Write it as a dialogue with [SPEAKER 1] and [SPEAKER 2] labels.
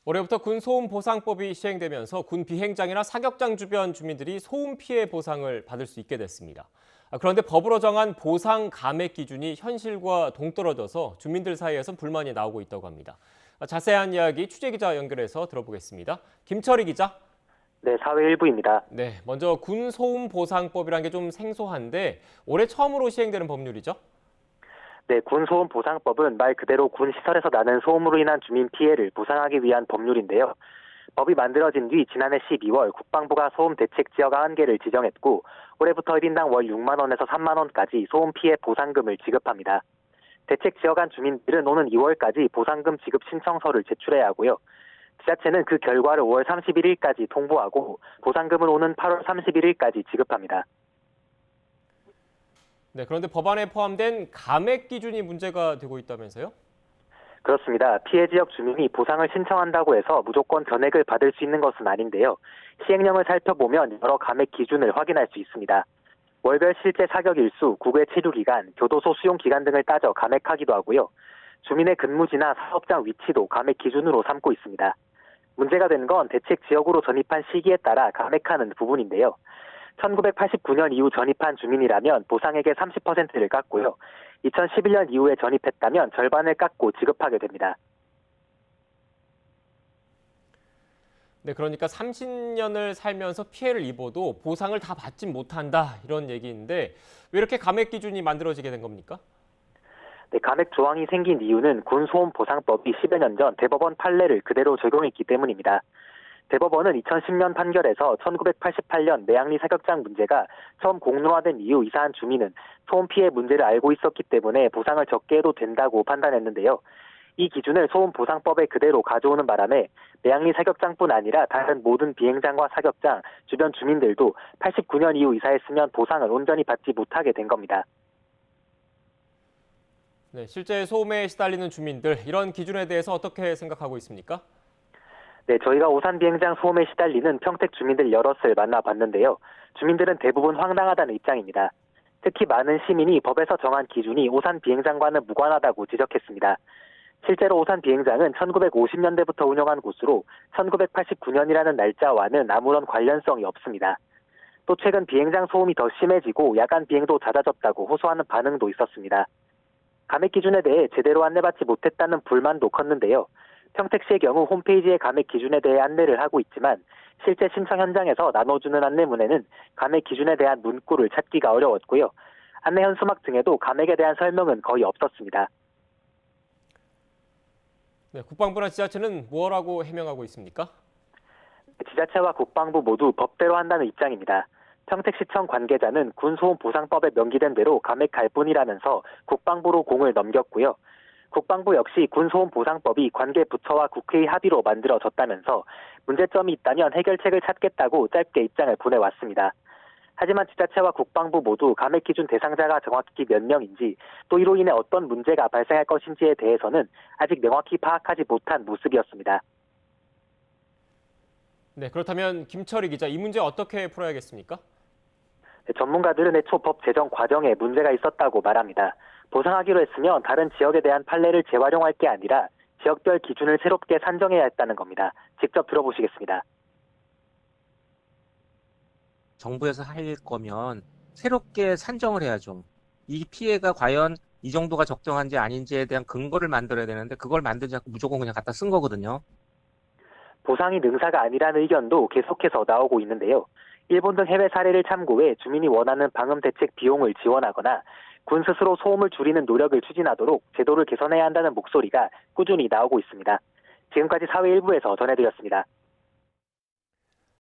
[SPEAKER 1] 올해부터 군소음보상법이 시행되면서 군 비행장이나 사격장 주변 주민들이 소음 피해 보상을 받을 수 있게 됐습니다. 그런데 법으로 정한 보상 감액 기준이 현실과 동떨어져서 주민들 사이에선 불만이 나오고 있다고 합니다. 자세한 이야기 취재기자 연결해서 들어보겠습니다. 김철희 기자.
[SPEAKER 2] 네, 사회 일부입니다.
[SPEAKER 1] 네, 먼저 군소음보상법이라는 게 좀 생소한데 올해 처음으로 시행되는 법률이죠?
[SPEAKER 2] 네, 군소음보상법은 말 그대로 군 시설에서 나는 소음으로 인한 주민 피해를 보상하기 위한 법률인데요. 법이 만들어진 뒤 지난해 12월 국방부가 소음 대책 지역 91개를 지정했고 올해부터 1인당 월 6만 원에서 3만 원까지 소음 피해 보상금을 지급합니다. 대책 지역 안 주민들은 오는 2월까지 보상금 지급 신청서를 제출해야 하고요. 지자체는 그 결과를 5월 31일까지 통보하고 보상금을 오는 8월 31일까지 지급합니다.
[SPEAKER 1] 네, 그런데 법안에 포함된 감액 기준이 문제가 되고 있다면서요?
[SPEAKER 2] 그렇습니다. 피해 지역 주민이 보상을 신청한다고 해서 무조건 전액을 받을 수 있는 것은 아닌데요. 시행령을 살펴보면 여러 감액 기준을 확인할 수 있습니다. 월별 실제 사격 일수, 국외 체류 기간, 교도소 수용 기간 등을 따져 감액하기도 하고요. 주민의 근무지나 사업장 위치도 감액 기준으로 삼고 있습니다. 문제가 된 건 대책 지역으로 전입한 시기에 따라 감액하는 부분인데요. 1989년 이후 전입한 주민이라면 보상액의 30%를 깎고요. 2011년 이후에 전입했다면 절반을 깎고 지급하게 됩니다.
[SPEAKER 1] 네, 그러니까 30년을 살면서 피해를 입어도 보상을 다 받진 못한다 이런 얘기인데 왜 이렇게 감액 기준이 만들어지게 된 겁니까?
[SPEAKER 2] 네, 감액 조항이 생긴 이유는 군소음보상법이 10여 년 전 대법원 판례를 그대로 적용했기 때문입니다. 대법원은 2010년 판결에서 1988년 매양리 사격장 문제가 처음 공론화된 이후 이사한 주민은 소음 피해 문제를 알고 있었기 때문에 보상을 적게 해도 된다고 판단했는데요. 이 기준을 소음보상법에 그대로 가져오는 바람에 매양리 사격장뿐 아니라 다른 모든 비행장과 사격장, 주변 주민들도 89년 이후 이사했으면 보상을 온전히 받지 못하게 된 겁니다.
[SPEAKER 1] 네, 실제 소음에 시달리는 주민들 이런 기준에 대해서 어떻게 생각하고 있습니까?
[SPEAKER 2] 네, 저희가 오산 비행장 소음에 시달리는 평택 주민들 여럿을 만나봤는데요. 주민들은 대부분 황당하다는 입장입니다. 특히 많은 시민이 법에서 정한 기준이 오산 비행장과는 무관하다고 지적했습니다. 실제로 오산 비행장은 1950년대부터 운영한 곳으로 1989년이라는 날짜와는 아무런 관련성이 없습니다. 또 최근 비행장 소음이 더 심해지고 야간 비행도 잦아졌다고 호소하는 반응도 있었습니다. 감액 기준에 대해 제대로 안내받지 못했다는 불만도 컸는데요. 평택시의 경우 홈페이지에 감액 기준에 대해 안내를 하고 있지만 실제 신청 현장에서 나눠주는 안내문에는 감액 기준에 대한 문구를 찾기가 어려웠고요. 안내 현수막 등에도 감액에 대한 설명은 거의 없었습니다.
[SPEAKER 1] 네, 국방부나 지자체는 뭐라고 해명하고 있습니까?
[SPEAKER 2] 지자체와 국방부 모두 법대로 한다는 입장입니다. 평택시청 관계자는 군소음보상법에 명기된 대로 감액할 뿐이라면서 국방부로 공을 넘겼고요. 국방부 역시 군소음보상법이 관계 부처와 국회의 합의로 만들어졌다면서 문제점이 있다면 해결책을 찾겠다고 짧게 입장을 보내왔습니다. 하지만 지자체와 국방부 모두 감액 기준 대상자가 정확히 몇 명인지 또 이로 인해 어떤 문제가 발생할 것인지에 대해서는 아직 명확히 파악하지 못한 모습이었습니다.
[SPEAKER 1] 네, 그렇다면 김철희 기자 이 문제 어떻게 풀어야겠습니까?
[SPEAKER 2] 전문가들은 애초 법 제정 과정에 문제가 있었다고 말합니다. 보상하기로 했으면 다른 지역에 대한 판례를 재활용할 게 아니라 지역별 기준을 새롭게 산정해야 했다는 겁니다. 직접 들어보시겠습니다.
[SPEAKER 3] 정부에서 할 거면 새롭게 산정을 해야죠. 이 피해가 과연 이 정도가 적정한지 아닌지에 대한 근거를 만들어야 되는데 그걸 만들지 않고 무조건 그냥 갖다 쓴 거거든요.
[SPEAKER 2] 보상이 능사가 아니라는 의견도 계속해서 나오고 있는데요. 일본 등 해외 사례를 참고해 주민이 원하는 방음 대책 비용을 지원하거나 군 스스로 소음을 줄이는 노력을 추진하도록 제도를 개선해야 한다는 목소리가 꾸준히 나오고 있습니다. 지금까지 사회 일부에서 전해드렸습니다.